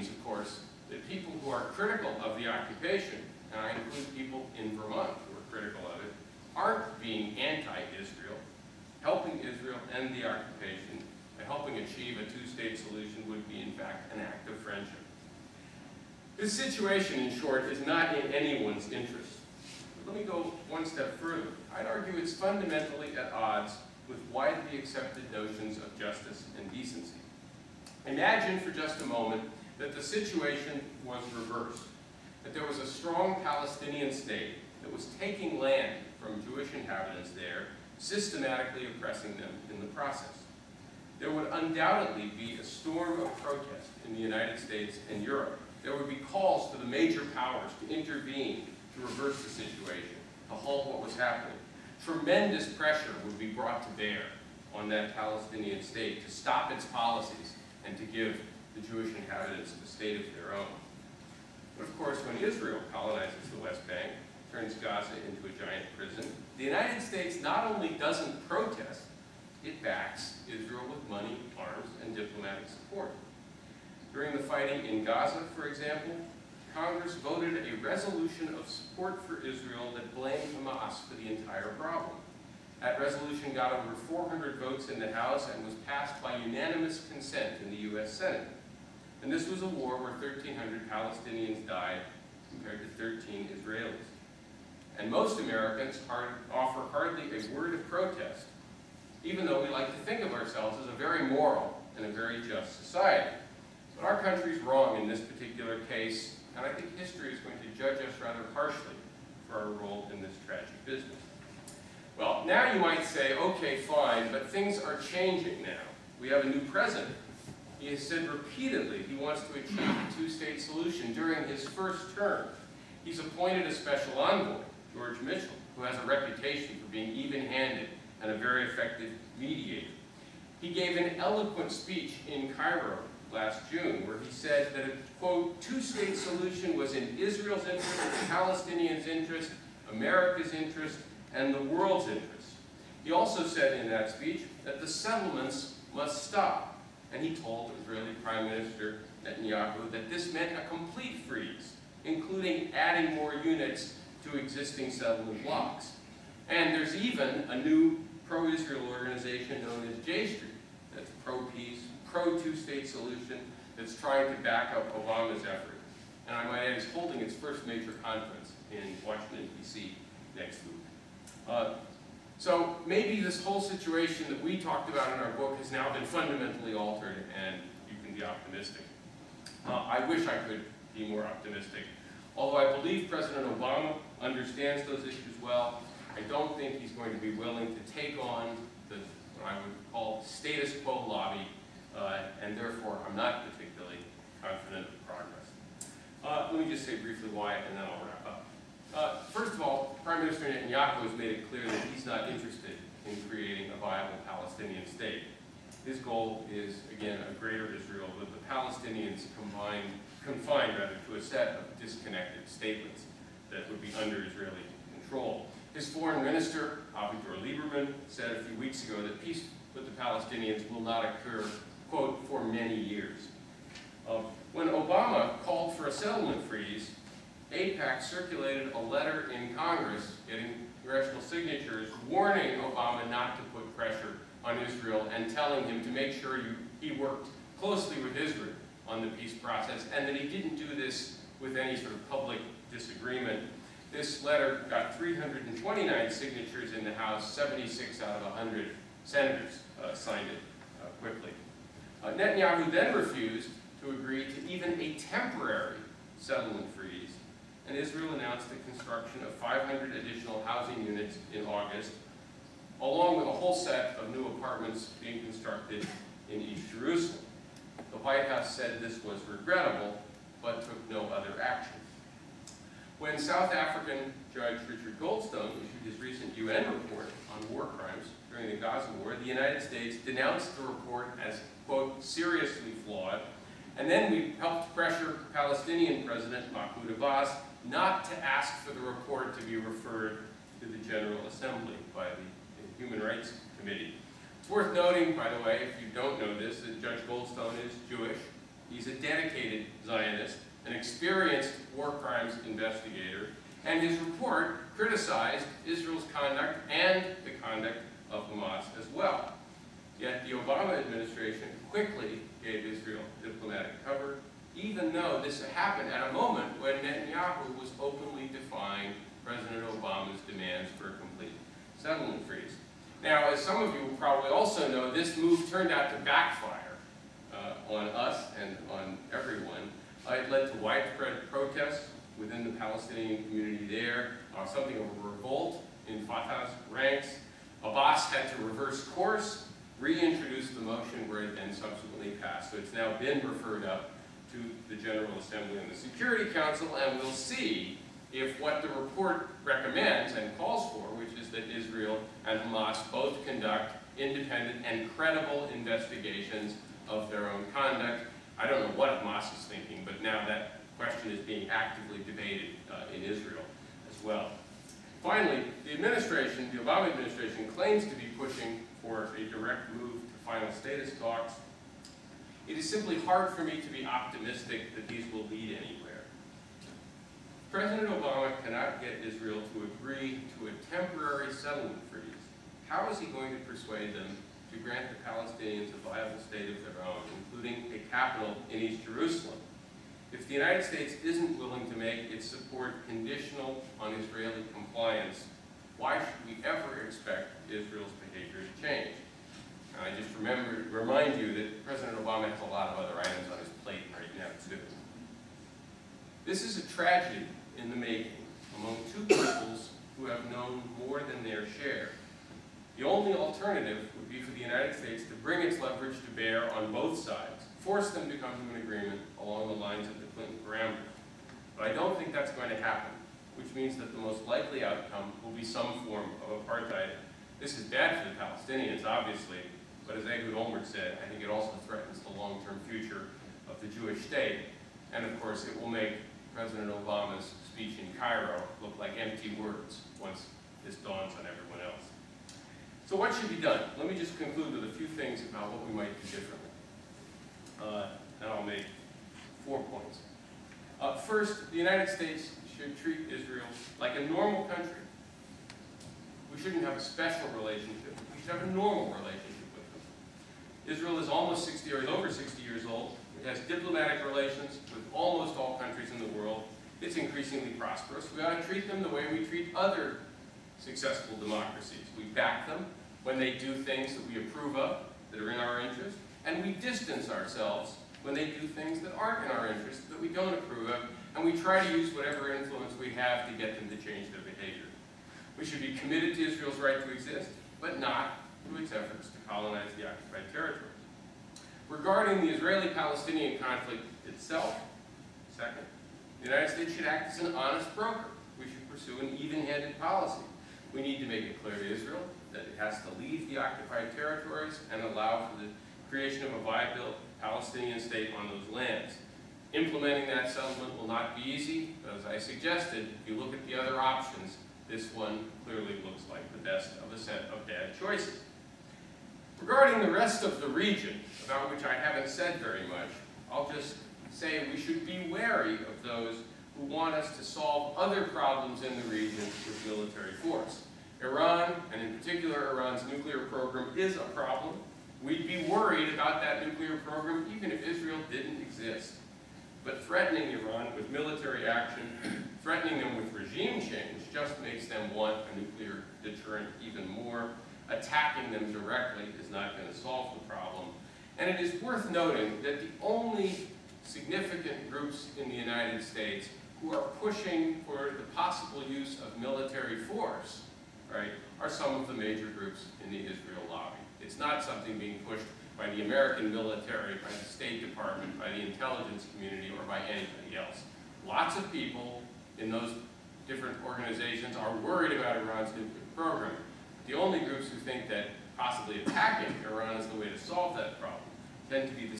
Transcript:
means, of course, that people who are critical of the occupation, and I include people in Vermont who are critical of it, aren't being anti-Israel. Helping Israel end the occupation and helping achieve a two-state solution would be, in fact, an act of friendship. This situation, in short, is not in anyone's interest. But let me go one step further. I'd argue it's fundamentally at odds with widely accepted notions of justice and decency. Imagine for just a moment that the situation was reversed, that there was a strong Palestinian state that was taking land from Jewish inhabitants there, systematically oppressing them in the process. There would undoubtedly be a storm of protest in the United States and Europe. There would be calls to the major powers to intervene to reverse the situation, to halt what was happening. Tremendous pressure would be brought to bear on that Palestinian state to stop its policies and to give the Jewish inhabitants a state of their own. But of course, when Israel colonizes the West Bank, turns Gaza into a giant prison, the United States not only doesn't protest, it backs Israel with money, arms, and diplomatic support. During the fighting in Gaza, for example, Congress voted a resolution of support for Israel that blamed Hamas for the entire problem. That resolution got over 400 votes in the House and was passed by unanimous consent in the U.S. Senate. And this was a war where 1,300 Palestinians died compared to 13 Israelis. And most Americans offer hardly a word of protest, even though we like to think of ourselves as a very moral and a very just society. But our country's wrong in this particular case, and I think history is going to judge us rather harshly for our role in this tragic business. Well, now you might say, okay, fine, but things are changing now. We have a new president. He has said repeatedly he wants to achieve a two-state solution during his first term. He's appointed a special envoy, George Mitchell, who has a reputation for being even-handed and a very effective mediator. He gave an eloquent speech in Cairo last June where he said that a, quote, two-state solution was in Israel's interest, the Palestinians' interest, America's interest, and the world's interest. He also said in that speech that the settlements must stop, and he told Israeli Prime Minister Netanyahu that this meant a complete freeze, including adding more units to existing settlement blocks. And there's even a new pro-Israel organization known as J Street that's pro-peace, pro-two-state solution that's trying to back up Obama's effort. And I might add, is holding its first major conference in Washington, D.C. next week. So maybe this whole situation that we talked about in our book has now been fundamentally altered, and you can be optimistic. I wish I could be more optimistic. Although I believe President Obama understands those issues well, I don't think he's going to be willing to take on the, what I would call, status quo lobby, and therefore I'm not particularly confident of progress. Let me just say briefly why, and then I'll wrap up. First of all, Prime Minister Netanyahu has made it clear that he's not interested in creating a viable Palestinian state. His goal is, again, a greater Israel with the Palestinians confined to a set of disconnected statements that would be under Israeli control. His foreign minister, Avigdor Lieberman, said a few weeks ago that peace with the Palestinians will not occur, quote, for many years. When Obama called for a settlement freeze, AIPAC circulated a letter in Congress, getting congressional signatures, warning Obama not to put pressure on Israel and telling him to make sure he worked closely with Israel on the peace process, and that he didn't do this with any sort of public disagreement. This letter got 329 signatures in the House, 76 out of 100 senators signed it quickly. Netanyahu then refused to agree to even a temporary settlement freeze, and Israel announced the construction of 500 additional housing units in August, along with a whole set of new apartments being constructed in East Jerusalem. The White House said this was regrettable, but took no other action. When South African Judge Richard Goldstone issued his recent UN report on war crimes during the Gaza war, the United States denounced the report as, quote, seriously flawed, and then we helped pressure Palestinian President Mahmoud Abbas not to ask for the report to be referred to the General Assembly by the Human Rights Committee. It's worth noting, by the way, if you don't know this, that Judge Goldstone is Jewish, He's a dedicated Zionist, an experienced war crimes investigator, and his report criticized Israel's conduct and the conduct of Hamas as well. Yet the Obama administration quickly gave Israel diplomatic cover, even though this happened at a moment when Netanyahu was openly defying President Obama's demands for a complete settlement freeze. Now, as some of you will probably also know, this move turned out to backfire on us and on everyone. It led to widespread protests within the Palestinian community there, something of a revolt in Fatah's ranks. Abbas had to reverse course, reintroduce the motion where it then subsequently passed. So it's now been referred up to the General Assembly and the Security Council, and we'll see if what the report recommends and calls for, which is that Israel and Hamas both conduct independent and credible investigations of their own conduct. I don't know what Hamas is thinking, but now that question is being actively debated in Israel as well. Finally, the administration, the Obama administration, claims to be pushing for a direct move to final status talks. It is simply hard for me to be optimistic that these will lead anywhere. President Obama cannot get Israel to agree to a temporary settlement freeze. How is he going to persuade them to grant the Palestinians a viable state of their own, including a capital in East Jerusalem? If the United States isn't willing to make its support conditional on Israeli compliance, why should we ever expect Israel's behavior to change? And I just remind you that President Obama has a lot of other items on his plate right now, too. This is a tragedy in the making among two peoples who have known more than their share. The only alternative would be for the United States to bring its leverage to bear on both sides, force them to come to an agreement along the lines of the Clinton parameters. But I don't think that's going to happen, which means that the most likely outcome will be some form of apartheid. This is bad for the Palestinians, obviously, but as Ehud Olmert said, I think it also threatens the long-term future of the Jewish state. And of course, it will make President Obama's speech in Cairo look like empty words once this dawns on everyone else. So what should be done? Let me just conclude with a few things about what we might do differently. And I'll make 4 points. First, the United States should treat Israel like a normal country. We shouldn't have a special relationship. We should have a normal relationship with them. Israel is almost 60 or is over 60 years old. It has diplomatic relations with almost all countries in the world. It's increasingly prosperous. We ought to treat them the way we treat other successful democracies. We back them when they do things that we approve of, that are in our interest, and we distance ourselves when they do things that aren't in our interest, that we don't approve of, and we try to use whatever influence we have to get them to change their behavior. We should be committed to Israel's right to exist, but not to its efforts to colonize the occupied territories. Regarding the Israeli-Palestinian conflict itself, second, the United States should act as an honest broker. We should pursue an even-handed policy. We need to make it clear to Israel that it has to leave the occupied territories and allow for the creation of a viable Palestinian state on those lands. Implementing that settlement will not be easy, but as I suggested, if you look at the other options, this one clearly looks like the best of a set of bad choices. Regarding the rest of the region, about which I haven't said very much, I'll just say we should be wary of those who want us to solve other problems in the region with military force. Iran, and in particular Iran's nuclear program, is a problem. We'd be worried about that nuclear program even if Israel didn't exist. But threatening Iran with military action, threatening them with regime change, just makes them want a nuclear deterrent even more. Attacking them directly is not going to solve the problem. And it is worth noting that the only significant groups in the United States who are pushing for the possible use of military force, right, are some of the major groups in the Israel lobby. It's not something being pushed by the American military, by the State Department, by the intelligence community, or by anybody else. Lots of people in those different organizations are worried about Iran's nuclear program. The only groups who think that possibly attacking Iran is the way to solve that problem tend to be the